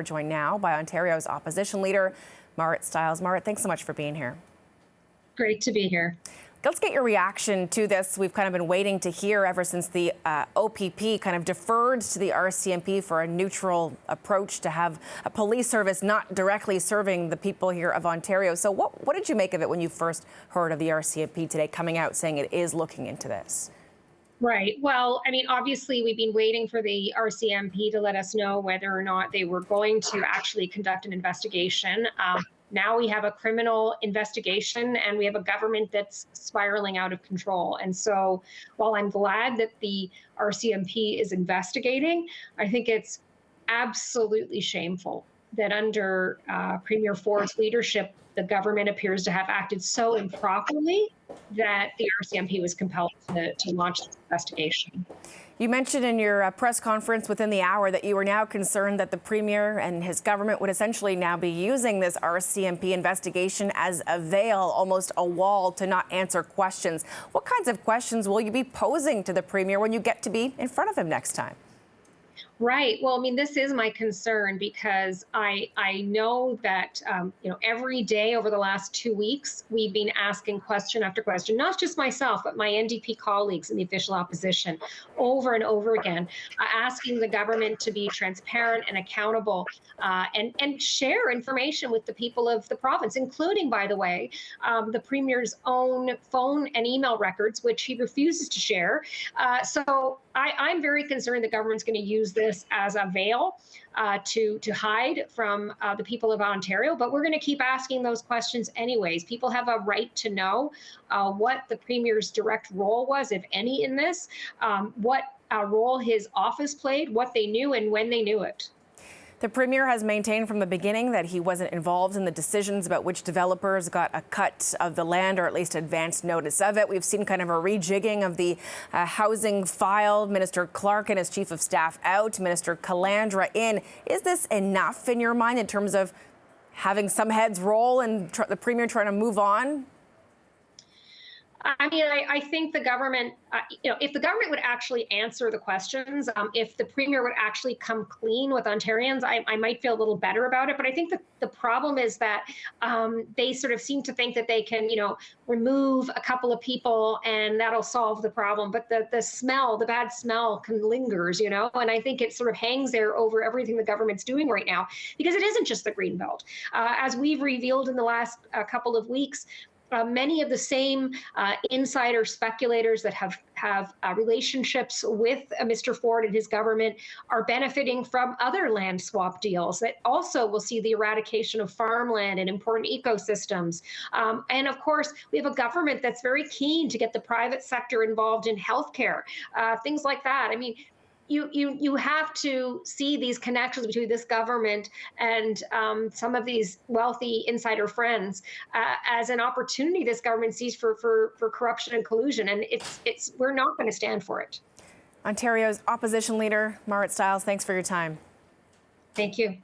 We're joined now by Ontario's opposition leader, Marit Stiles. Marit, thanks so much for being here. Great to be here. Let's get your reaction to this. We've kind of been waiting to hear ever since the OPP kind of deferred to the RCMP for a neutral approach to have a police service not directly serving the people here of Ontario. So what did you make of it when you first heard of the RCMP today coming out saying it is looking into this? Right. Well, I mean, obviously, we've been waiting for the RCMP to let us know whether or not they were going to actually conduct an investigation. Now we have a criminal investigation and we have a government that's spiraling out of control. And so while I'm glad that the RCMP is investigating, I think it's absolutely shameful that under Premier Ford's leadership, the government appears to have acted so improperly that the RCMP was compelled to launch this investigation. You mentioned in your press conference within the hour that you were now concerned that the Premier and his government would essentially now be using this RCMP investigation as a veil, almost a wall, to not answer questions. What kinds of questions will you be posing to the Premier when you get to be in front of him next time? Right. Well, I mean, this is my concern because I know that, every day over the last 2 weeks, we've been asking question after question, not just myself, but my NDP colleagues in the official opposition over and over again, asking the government to be transparent and accountable and share information with the people of the province, including, by the way, the Premier's own phone and email records, which he refuses to share. So I'm very concerned the government's going to use this as a veil to hide from the people of Ontario, but we're going to keep asking those questions anyways. People have a right to know what the Premier's direct role was, if any, in this, what role his office played, what they knew and when they knew it. The Premier has maintained from the beginning that he wasn't involved in the decisions about which developers got a cut of the land, or at least advance notice of it. We've seen kind of a rejigging of the housing file. Minister Clark and his chief of staff out, Minister Calandra in. Is this enough in your mind in terms of having some heads roll and the Premier trying to move on? I mean, I think the government, if the government would actually answer the questions, if the Premier would actually come clean with Ontarians, I might feel a little better about it. But I think the problem is that they sort of seem to think that they can, remove a couple of people and that'll solve the problem. But the smell, the bad smell lingers, and I think it sort of hangs there over everything the government's doing right now, because it isn't just the greenbelt. As we've revealed in the last couple of weeks, many of the same insider speculators that have relationships with Mr. Ford and his government are benefiting from other land swap deals that also will see the eradication of farmland and important ecosystems. And of course, we have a government that's very keen to get the private sector involved in healthcare, things like that. I mean, you have to see these connections between this government and some of these wealthy insider friends as an opportunity this government sees for corruption and collusion, and we're not going to stand for it. Ontario's opposition leader, Marit Stiles, thanks for your time. Thank you.